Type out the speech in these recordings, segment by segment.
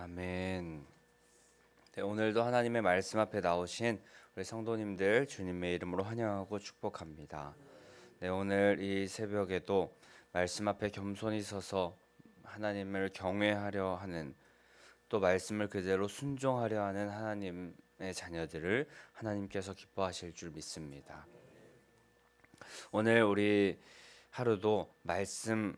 아멘. 네, 오늘도 하나님의 말씀 앞에 나오신 우리 성도님들 주님의 이름으로 환영하고 축복합니다. 네, 오늘 이 새벽에도 말씀 앞에 겸손히 서서 하나님을 경외하려 하는, 또 말씀을 그대로 순종하려 하는 하나님의 자녀들을 하나님께서 기뻐하실 줄 믿습니다. 오늘 우리 하루도 말씀을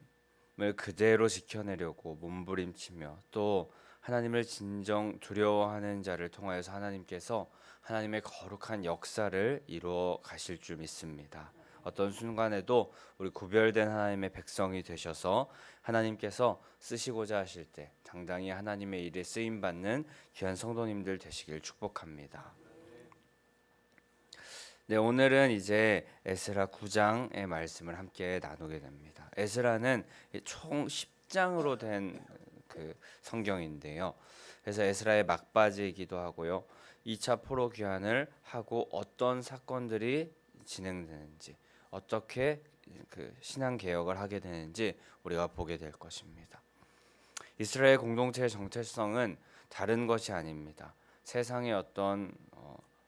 그대로 지켜내려고 몸부림치며, 또 하나님을 진정 두려워하는 자를 통하여서 하나님께서 하나님의 거룩한 역사를 이루어 가실 줄 믿습니다. 어떤 순간에도 우리 구별된 하나님의 백성이 되셔서 하나님께서 쓰시고자 하실 때 당당히 하나님의 일에 쓰임 받는 귀한 성도님들 되시길 축복합니다. 네, 오늘은 이제 에스라 9장의 말씀을 함께 나누게 됩니다. 에스라는 총 10장으로 된 그 성경인데요. 그래서 에스라의 막바지이기도 하고요. 2차 포로 귀환을 하고 어떤 사건들이 진행되는지, 어떻게 그 신앙 개혁을 하게 되는지 우리가 보게 될 것입니다. 이스라엘 공동체의 정체성은 다른 것이 아닙니다. 세상의 어떤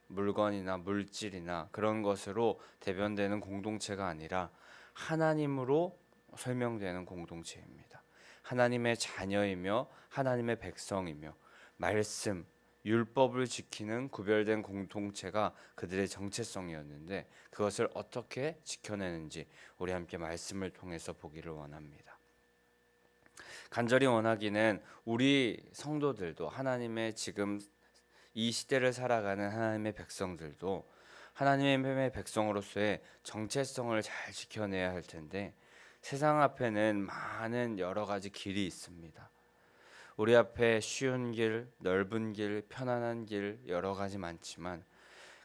물건이나 물질이나 그런 것으로 대변되는 공동체가 아니라 하나님으로 설명되는 공동체입니다. 하나님의 자녀이며 하나님의 백성이며 말씀, 율법을 지키는 구별된 공동체가 그들의 정체성이었는데, 그것을 어떻게 지켜내는지 우리 함께 말씀을 통해서 보기를 원합니다. 간절히 원하기는 우리 성도들도, 하나님의 지금 이 시대를 살아가는 하나님의 백성들도 하나님의 백성으로서의 정체성을 잘 지켜내야 할 텐데, 세상 앞에는 많은 여러 가지 길이 있습니다. 우리 앞에 쉬운 길, 넓은 길, 편안한 길 여러 가지 많지만,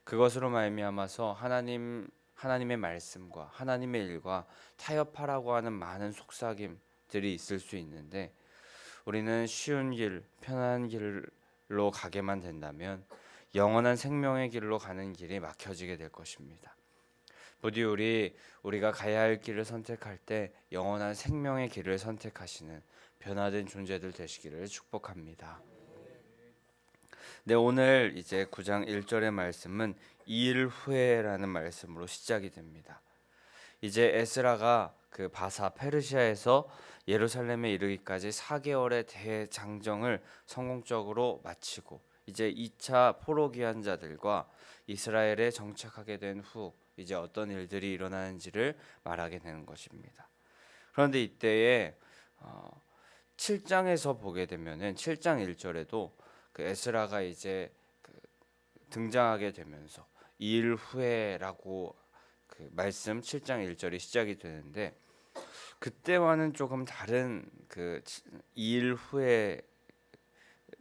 그것으로 말미암아서 하나님의 말씀과 하나님의 일과 타협하라고 하는 많은 속삭임들이 있을 수 있는데, 우리는 쉬운 길, 편안한 길로 가게만 된다면 영원한 생명의 길로 가는 길이 막혀지게 될 것입니다. 부디 우리가 가야 할 길을 선택할 때 영원한 생명의 길을 선택하시는 변화된 존재들 되시기를 축복합니다. 네, 오늘 이제 9장 1절의 말씀은 2일 후에라는 말씀으로 시작이 됩니다. 이제 에스라가 그 바사 페르시아에서 예루살렘에 이르기까지 4개월의 대장정을 성공적으로 마치고, 이제 2차 포로 귀환자들과 이스라엘에 정착하게 된 후 이제 어떤 일들이 일어나는지를 말하게 되는 것입니다. 그런데 이때에 7장에서 보게 되면은 7장 1절에도 그 에스라가 이제 등장하게 되면서 2일 후에라고 그 말씀 7장 1절이 시작이 되는데, 그때와는 조금 다른 그 2일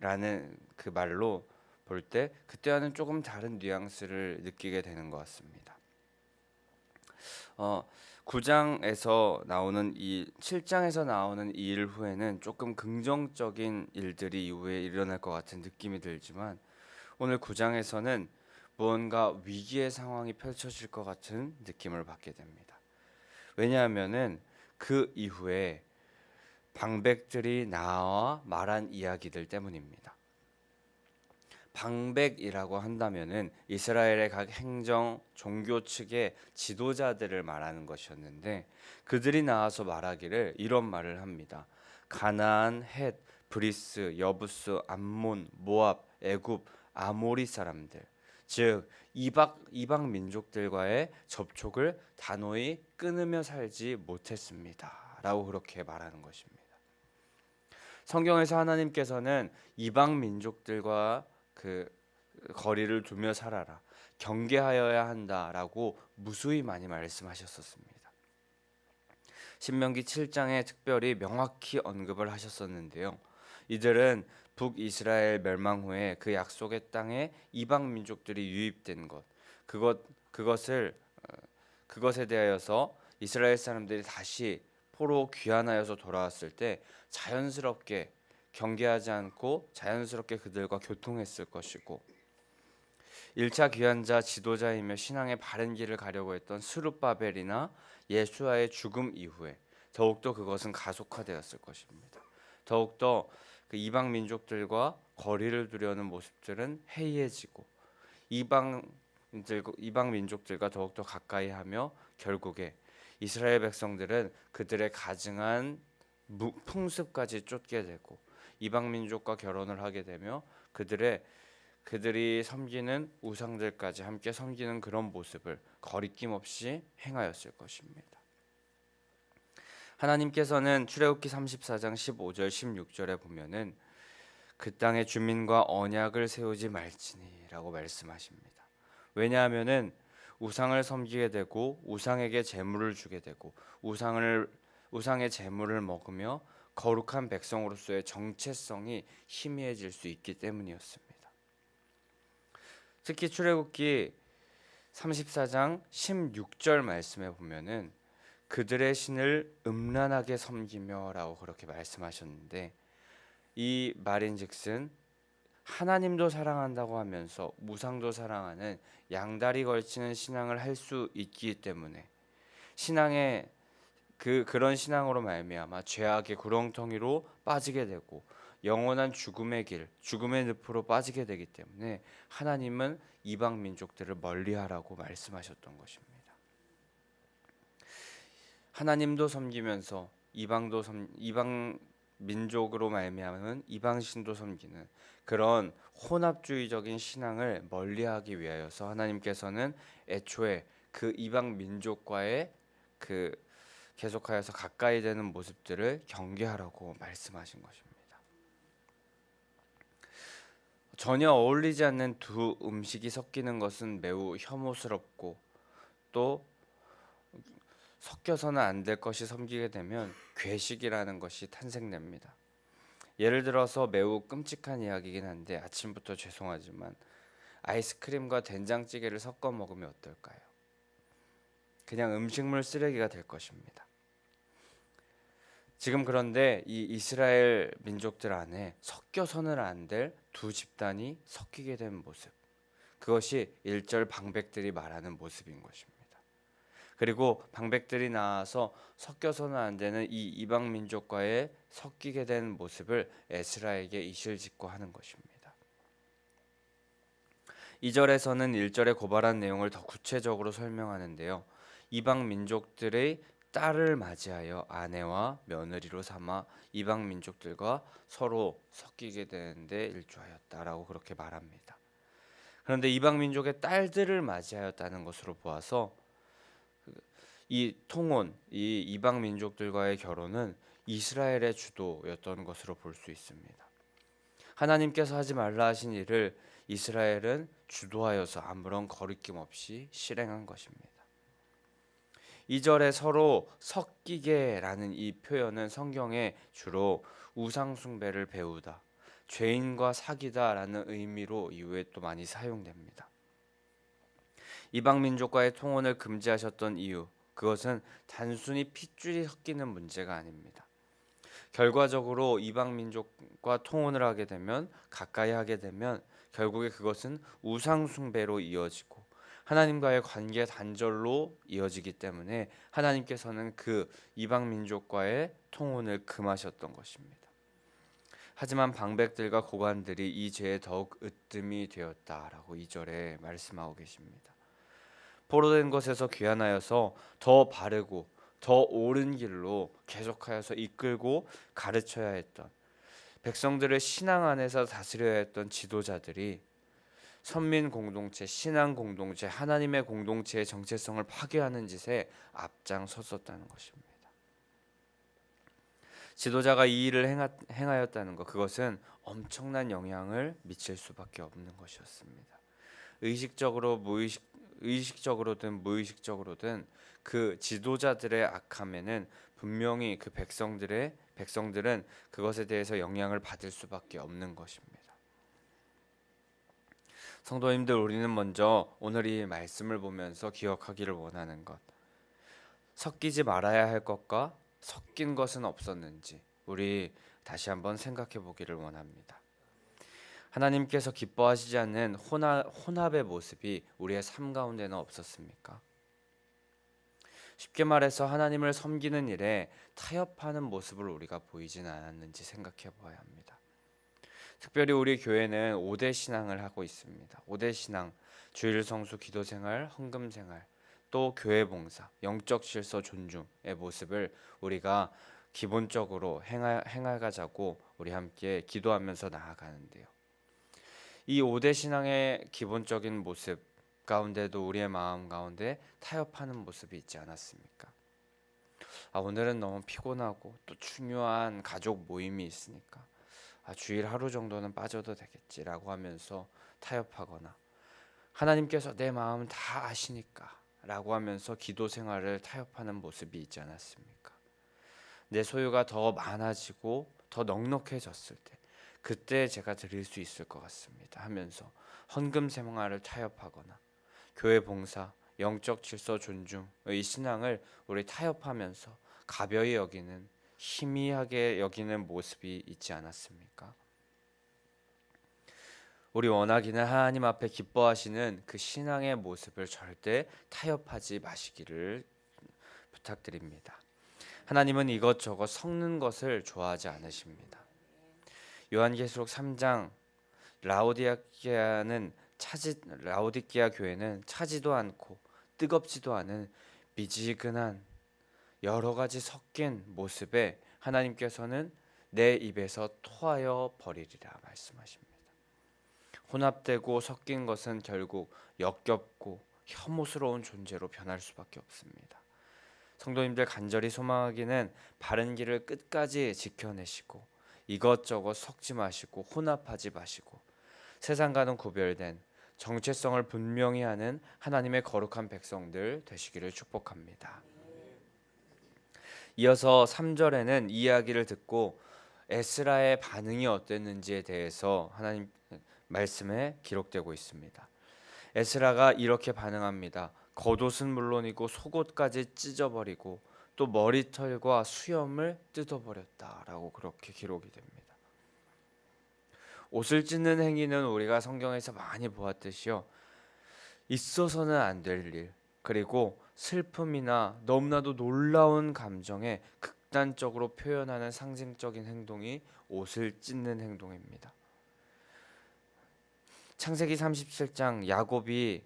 후에라는 그 말로 볼 때 그때와는 조금 다른 뉘앙스를 느끼게 되는 것 같습니다. 9장에서 나오는 7장에서 나오는 2일 후에는 조금 긍정적인 일들이 이후에 일어날 것 같은 느낌이 들지만, 오늘 9장에서는 무언가 위기의 상황이 펼쳐질 것 같은 느낌을 받게 됩니다. 왜냐하면은 그 이후에 방백들이 나와 말한 이야기들 때문입니다. 방백이라고 한다면은 이스라엘의 각 행정, 종교 측의 지도자들을 말하는 것이었는데, 그들이 나와서 말하기를 이런 말을 합니다. 가나안, 헷, 브리스, 여부스, 암몬, 모압, 애굽, 아모리 사람들, 즉 이방 민족들과의 접촉을 단호히 끊으며 살지 못했습니다 라고 그렇게 말하는 것입니다. 성경에서 하나님께서는 이방 민족들과 그 거리를 두며 살아라, 경계하여야 한다라고 무수히 많이 말씀하셨었습니다. 신명기 7장에 특별히 명확히 언급을 하셨었는데요. 이들은 북이스라엘 멸망 후에 그 약속의 땅에 이방 민족들이 유입된 그것에 대하여서 이스라엘 사람들이 다시 포로 귀환하여서 돌아왔을 때 자연스럽게 경계하지 않고 자연스럽게 그들과 교통했을 것이고, 1차 귀환자 지도자이며 신앙의 바른 길을 가려고 했던 스룹바벨이나 예수아의 죽음 이후에 더욱더 그것은 가속화되었을 것입니다. 더욱더 그 이방 민족들과 거리를 두려는 모습들은 해이해지고 이방 민족들과 더욱더 가까이하며 결국에 이스라엘 백성들은 그들의 가증한 풍습까지 쫓게 되고 이방 민족과 결혼을 하게 되며 그들이 섬기는 우상들까지 함께 섬기는 그런 모습을 거리낌 없이 행하였을 것입니다. 하나님께서는 출애굽기 34장 15절 16절에 보면은 그 땅의 주민과 언약을 세우지 말지니라고 말씀하십니다. 왜냐하면은 우상을 섬기게 되고 우상에게 제물을 주게 되고 우상의 제물을 먹으며 거룩한 백성으로서의 정체성이 희미해질 수 있기 때문이었습니다. 특히 출애굽기 34장 16절 말씀에 보면은 그들의 신을 음란하게 섬기며라고 그렇게 말씀하셨는데, 이 말인즉슨 하나님도 사랑한다고 하면서 우상도 사랑하는 양다리 걸치는 신앙을 할 수 있기 때문에 신앙의 그런 신앙으로 말미암아 죄악의 구렁텅이로 빠지게 되고 영원한 죽음의 길, 죽음의 늪으로 빠지게 되기 때문에 하나님은 이방 민족들을 멀리하라고 말씀하셨던 것입니다. 하나님도 섬기면서 이방 민족으로 말미암은 이방신도 섬기는 그런 혼합주의적인 신앙을 멀리하기 위하여서 하나님께서는 애초에 그 이방 민족과의 계속하여서 가까이 되는 모습들을 경계하라고 말씀하신 것입니다. 전혀 어울리지 않는 두 음식이 섞이는 것은 매우 혐오스럽고 또 섞여서는 안 될 것이 섬기게 되면 괴식이라는 것이 탄생됩니다. 예를 들어서 매우 끔찍한 이야기이긴 한데 아침부터 죄송하지만 아이스크림과 된장찌개를 섞어 먹으면 어떨까요? 그냥 음식물 쓰레기가 될 것입니다. 지금 그런데 이 이스라엘 민족들 안에 섞여서는 안 될 두 집단이 섞이게 된 모습, 그것이 1절 방백들이 말하는 모습인 것입니다. 그리고 방백들이 나와서 섞여서는 안 되는 이 이방 민족과의 섞이게 된 모습을 에스라에게 이실직고하는 것입니다. 2절에서는 1절에 고발한 내용을 더 구체적으로 설명하는데요. 이방 민족들의 딸을 맞이하여 아내와 며느리로 삼아 이방 민족들과 서로 섞이게 되는데 일조하였다라고 그렇게 말합니다. 그런데 이방 민족의 딸들을 맞이하였다는 것으로 보아서 이 이방 민족들과의 결혼은 이스라엘의 주도였던 것으로 볼 수 있습니다. 하나님께서 하지 말라 하신 일을 이스라엘은 주도하여서 아무런 거리낌 없이 실행한 것입니다. 2절에 서로 섞이게라는 이 표현은 성경에 주로 우상 숭배를 배우다, 죄인과 사귀다라는 의미로 이후에 또 많이 사용됩니다. 이방 민족과의 통혼을 금지하셨던 이유, 그것은 단순히 핏줄이 섞이는 문제가 아닙니다. 결과적으로 이방 민족과 통혼을 하게 되면, 가까이 하게 되면 결국에 그것은 우상 숭배로 이어지고 하나님과의 관계 단절로 이어지기 때문에 하나님께서는 그 이방 민족과의 통혼을 금하셨던 것입니다. 하지만 방백들과 고관들이 이 죄에 더욱 으뜸이 되었다라고 2절에 말씀하고 계십니다. 포로된 것에서 귀환하여서 더 바르고 더 옳은 길로 계속하여서 이끌고 가르쳐야 했던, 백성들을 신앙 안에서 다스려야 했던 지도자들이 선민 공동체, 신앙 공동체, 하나님의 공동체의 정체성을 파괴하는 짓에 앞장섰었다는 것입니다. 지도자가 이 일을 행하였다는 것, 그것은 엄청난 영향을 미칠 수밖에 없는 것이었습니다. 의식적으로든 무의식적으로든 그 지도자들의 악함에는 분명히 그 백성들은 그것에 대해서 영향을 받을 수밖에 없는 것입니다. 성도님들, 우리는 먼저 오늘 이 말씀을 보면서 기억하기를 원하는 것, 섞이지 말아야 할 것과 섞인 것은 없었는지 우리 다시 한번 생각해 보기를 원합니다. 하나님께서 기뻐하시지 않는 혼합의 모습이 우리의 삶 가운데는 없었습니까? 쉽게 말해서 하나님을 섬기는 일에 타협하는 모습을 우리가 보이진 않았는지 생각해 보아야 합니다. 특별히 우리 교회는 5대 신앙을 하고 있습니다. 5대 신앙, 주일 성수, 기도 생활, 헌금 생활, 또 교회 봉사, 영적 질서 존중의 모습을 우리가 기본적으로 행하자고 우리 함께 기도하면서 나아가는데요. 이 5대 신앙의 기본적인 모습 가운데도 우리의 마음 가운데 타협하는 모습이 있지 않았습니까? 오늘은 너무 피곤하고 또 중요한 가족 모임이 있으니까 주일 하루 정도는 빠져도 되겠지라고 하면서 타협하거나, 하나님께서 내 마음 다 아시니까 라고 하면서 기도 생활을 타협하는 모습이 있지 않았습니까? 내 소유가 더 많아지고 더 넉넉해졌을 때 그때 제가 드릴 수 있을 것 같습니다 하면서 헌금 생활을 타협하거나, 교회 봉사, 영적 질서 존중의 신앙을 우리 타협하면서 가벼이 여기는, 희미하게 여기는 모습이 있지 않았습니까? 우리 원하기는 하나님 앞에 기뻐하시는 그 신앙의 모습을 절대 타협하지 마시기를 부탁드립니다. 하나님은 이것저것 섞는 것을 좋아하지 않으십니다. 요한계시록 3장, 라오디게아 교회는 차지도 않고 뜨겁지도 않은 미지근한 여러 가지 섞인 모습에 하나님께서는 내 입에서 토하여 버리리라 말씀하십니다. 혼합되고 섞인 것은 결국 역겹고 혐오스러운 존재로 변할 수밖에 없습니다. 성도님들 간절히 소망하기는 바른 길을 끝까지 지켜내시고 이것저것 섞지 마시고 혼합하지 마시고 세상과는 구별된 정체성을 분명히 하는 하나님의 거룩한 백성들 되시기를 축복합니다. 이어서 3절에는 이야기를 듣고 에스라의 반응이 어땠는지에 대해서 하나님 말씀에 기록되고 있습니다. 에스라가 이렇게 반응합니다. 겉옷은 물론이고 속옷까지 찢어버리고 또 머리털과 수염을 뜯어버렸다라고 그렇게 기록이 됩니다. 옷을 찢는 행위는 우리가 성경에서 많이 보았듯이요, 있어서는 안 될 일, 그리고 슬픔이나 너무나도 놀라운 감정에 극단적으로 표현하는 상징적인 행동이 옷을 찢는 행동입니다. 창세기 37장, 야곱이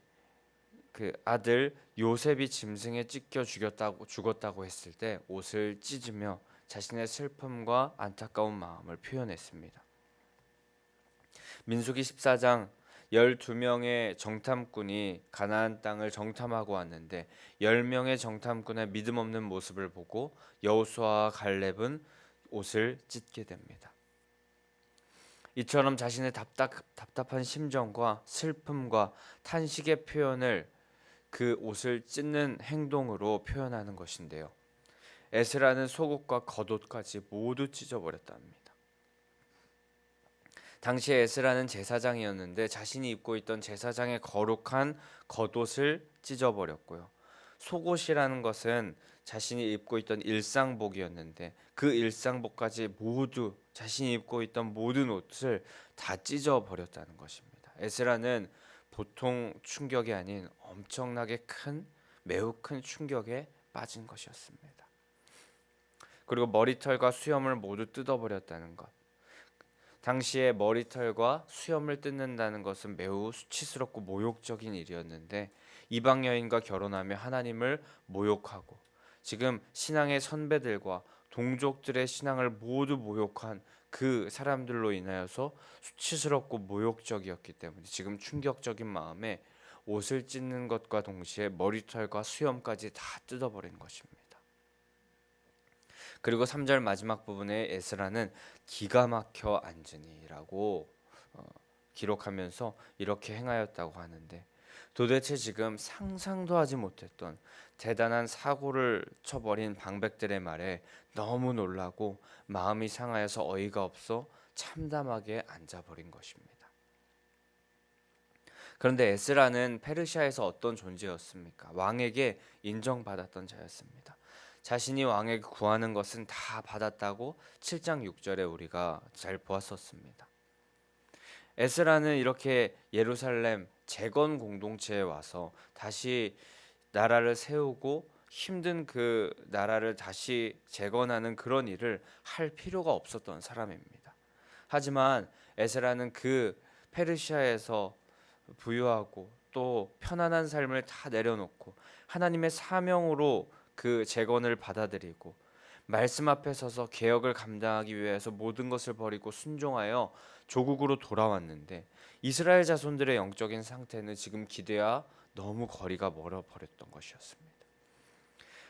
그 아들 요셉이 짐승에 찢겨 죽었다고 했을 때 옷을 찢으며 자신의 슬픔과 안타까운 마음을 표현했습니다. 민수기 14장, 12명의 정탐꾼이 가나안 땅을 정탐하고 왔는데 10명의 정탐꾼의 믿음 없는 모습을 보고 여호수아와 갈렙은 옷을 찢게 됩니다. 이처럼 자신의 답답한 심정과 슬픔과 탄식의 표현을 그 옷을 찢는 행동으로 표현하는 것인데요. 에스라는 속옷과 겉옷까지 모두 찢어버렸답니다. 당시에 에스라는 제사장이었는데 자신이 입고 있던 제사장의 거룩한 겉옷을 찢어버렸고요. 속옷이라는 것은 자신이 입고 있던 일상복이었는데 그 일상복까지 모두 자신이 입고 있던 모든 옷을 다 찢어버렸다는 것입니다. 에스라는 보통 충격이 아닌 엄청나게 매우 큰 충격에 빠진 것이었습니다. 그리고 머리털과 수염을 모두 뜯어버렸다는 것. 당시에 머리털과 수염을 뜯는다는 것은 매우 수치스럽고 모욕적인 일이었는데, 이방 여인과 결혼하며 하나님을 모욕하고 지금 신앙의 선배들과 동족들의 신앙을 모두 모욕한 그 사람들로 인하여서 수치스럽고 모욕적이었기 때문에 지금 충격적인 마음에 옷을 찢는 것과 동시에 머리털과 수염까지 다 뜯어버린 것입니다. 그리고 3절 마지막 부분에 에스라는 기가 막혀 앉으니라고 기록하면서 이렇게 행하였다고 하는데, 도대체 지금 상상도 하지 못했던 대단한 사고를 쳐버린 방백들의 말에 너무 놀라고 마음이 상하여서 어이가 없어 참담하게 앉아버린 것입니다. 그런데 에스라는 페르시아에서 어떤 존재였습니까? 왕에게 인정받았던 자였습니다. 자신이 왕에게 구하는 것은 다 받았다고 7장 6절에 우리가 잘 보았었습니다. 에스라는 이렇게 예루살렘 재건 공동체에 와서 다시 나라를 세우고 힘든 그 나라를 다시 재건하는 그런 일을 할 필요가 없었던 사람입니다. 하지만 에스라는 그 페르시아에서 부유하고 또 편안한 삶을 다 내려놓고 하나님의 사명으로 그 재건을 받아들이고 말씀 앞에 서서 개혁을 감당하기 위해서 모든 것을 버리고 순종하여 조국으로 돌아왔는데 이스라엘 자손들의 영적인 상태는 지금 기대와 너무 거리가 멀어 버렸던 것이었습니다.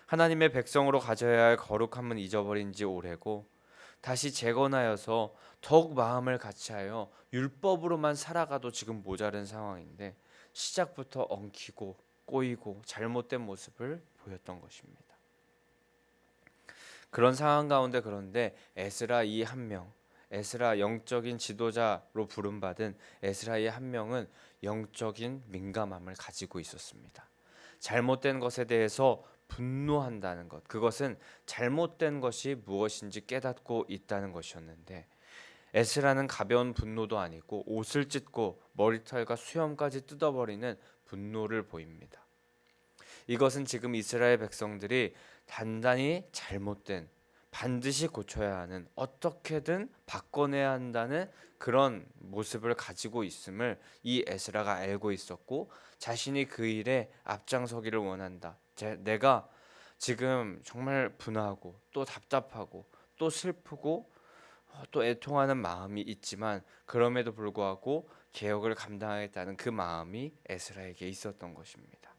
하나님의 백성으로 가져야 할 거룩함은 잊어버린 지 오래고 다시 재건하여서 더욱 마음을 같이하여 율법으로만 살아가도 지금 모자른 상황인데 시작부터 엉키고 꼬이고 잘못된 모습을 보였던 것입니다. 그런 상황 가운데 그런데 에스라 이 한 명, 에스라 영적인 지도자로 부름받은 에스라 이 한 명은 영적인 민감함을 가지고 있었습니다. 잘못된 것에 대해서 분노한다는 것, 그것은 잘못된 것이 무엇인지 깨닫고 있다는 것이었는데 에스라는 가벼운 분노도 아니고 옷을 찢고 머리털과 수염까지 뜯어버리는 분노를 보입니다. 이것은 지금 이스라엘 백성들이 단단히 잘못된, 반드시 고쳐야 하는, 어떻게든 바꿔내야 한다는 그런 모습을 가지고 있음을 이 에스라가 알고 있었고 자신이 그 일에 앞장서기를 원한다. 내가 지금 정말 분하고 또 답답하고 또 슬프고 또 애통하는 마음이 있지만 그럼에도 불구하고 개혁을 감당하겠다는 그 마음이 에스라에게 있었던 것입니다.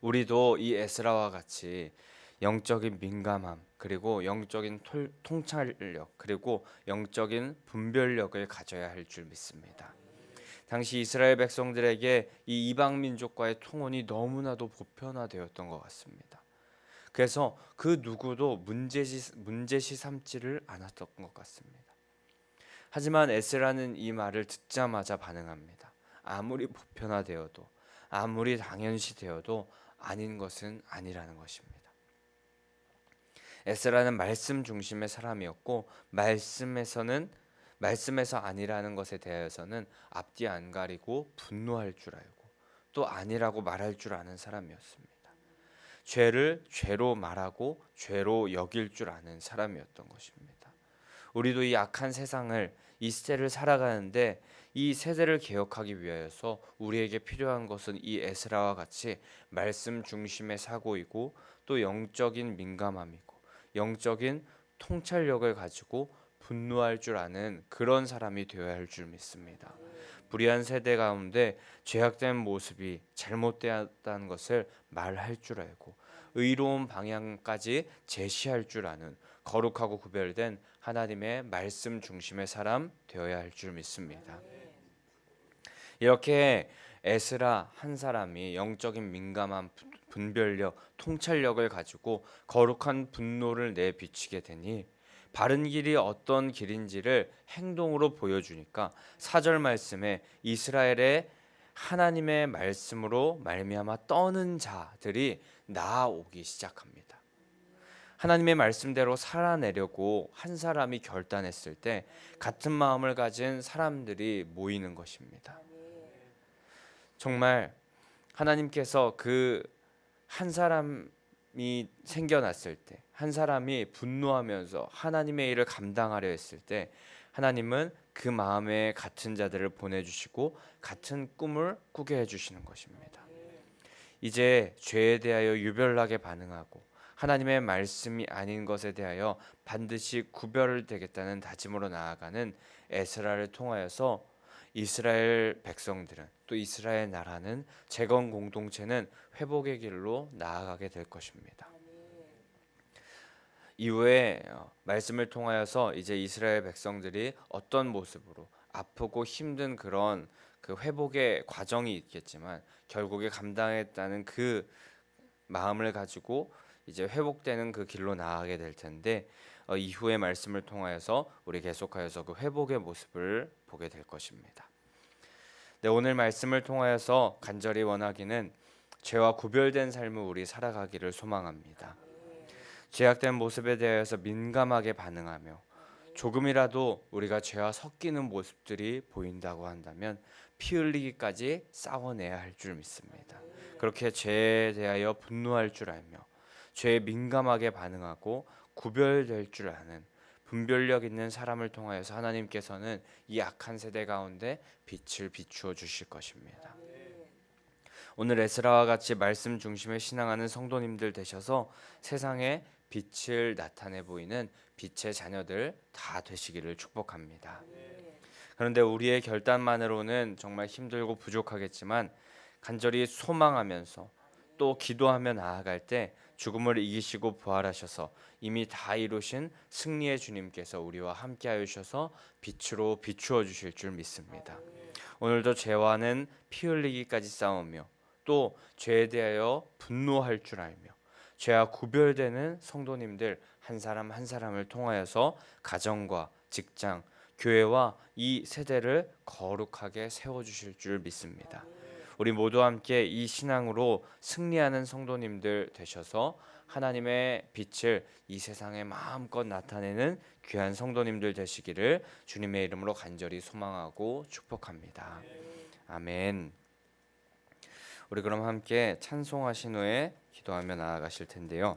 우리도 이 에스라와 같이 영적인 민감함 그리고 영적인 통찰력 그리고 영적인 분별력을 가져야 할 줄 믿습니다. 당시 이스라엘 백성들에게 이 이방 민족과의 통혼이 너무나도 보편화되었던 것 같습니다. 그래서 그 누구도 문제시 삼지를 않았던 것 같습니다. 하지만 에스라는 이 말을 듣자마자 반응합니다. 아무리 보편화되어도 아무리 당연시되어도 아닌 것은 아니라는 것입니다. 에스라는 말씀 중심의 사람이었고 말씀에서 아니라는 것에 대해서는 앞뒤 안 가리고 분노할 줄 알고 또 아니라고 말할 줄 아는 사람이었습니다. 죄를 죄로 말하고 죄로 여길 줄 아는 사람이었던 것입니다. 우리도 이 악한 세상을 이 시대를 살아가는데 이 세대를 개혁하기 위하여서 우리에게 필요한 것은 이 에스라와 같이 말씀 중심의 사고이고 또 영적인 민감함이고 영적인 통찰력을 가지고 분노할 줄 아는 그런 사람이 되어야 할 줄 믿습니다. 불의한 세대 가운데 죄악된 모습이 잘못되었다는 것을 말할 줄 알고 의로운 방향까지 제시할 줄 아는 거룩하고 구별된 하나님의 말씀 중심의 사람 되어야 할 줄 믿습니다. 이렇게 에스라 한 사람이 영적인 민감한 분별력, 통찰력을 가지고 거룩한 분노를 내비치게 되니 바른 길이 어떤 길인지를 행동으로 보여주니까 4절 말씀에 이스라엘의 하나님의 말씀으로 말미암아 떠는 자들이 나아오기 시작합니다. 하나님의 말씀대로 살아내려고 한 사람이 결단했을 때 같은 마음을 가진 사람들이 모이는 것입니다. 정말 하나님께서 그 한 사람이 생겨났을 때, 한 사람이 분노하면서 하나님의 일을 감당하려 했을 때 하나님은 그 마음에 같은 자들을 보내주시고 같은 꿈을 꾸게 해주시는 것입니다. 이제 죄에 대하여 유별나게 반응하고 하나님의 말씀이 아닌 것에 대하여 반드시 구별되겠다는 다짐으로 나아가는 에스라를 통하여서 이스라엘 백성들은 또 이스라엘 나라는 재건 공동체는 회복의 길로 나아가게 될 것입니다. 이후에 말씀을 통하여서 이제 이스라엘 백성들이 어떤 모습으로 아프고 힘든 그런 그 회복의 과정이 있겠지만 결국에 감당했다는 그 마음을 가지고 이제 회복되는 그 길로 나아가게 될 텐데 이후의 말씀을 통하여서 우리 계속하여서 그 회복의 모습을 보게 될 것입니다. 네, 오늘 말씀을 통하여서 간절히 원하기는 죄와 구별된 삶을 우리 살아가기를 소망합니다. 죄악된 모습에 대해서 민감하게 반응하며 조금이라도 우리가 죄와 섞이는 모습들이 보인다고 한다면 피 흘리기까지 싸워내야 할 줄 믿습니다. 그렇게 죄에 대하여 분노할 줄 알며 죄에 민감하게 반응하고 구별될 줄 아는 분별력 있는 사람을 통하여서 하나님께서는 이 악한 세대 가운데 빛을 비추어 주실 것입니다. 오늘 에스라와 같이 말씀 중심의 신앙하는 성도님들 되셔서 세상에 빛을 나타내 보이는 빛의 자녀들 다 되시기를 축복합니다. 그런데 우리의 결단만으로는 정말 힘들고 부족하겠지만 간절히 소망하면서 또 기도하며 나아갈 때 죽음을 이기시고 부활하셔서 이미 다 이루신 승리의 주님께서 우리와 함께하여 주셔서 빛으로 비추어 주실 줄 믿습니다. 오늘도 죄와는 피 흘리기까지 싸우며 또 죄에 대하여 분노할 줄 알며 죄와 구별되는 성도님들 한 사람 한 사람을 통하여서 가정과 직장, 교회와 이 세대를 거룩하게 세워주실 줄 믿습니다. 우리 모두 함께 이 신앙으로 승리하는 성도님들 되셔서 하나님의 빛을 이 세상에 마음껏 나타내는 귀한 성도님들 되시기를 주님의 이름으로 간절히 소망하고 축복합니다. 아멘. 우리 그럼 함께 찬송하신 후에 기도하며 나아가실 텐데요.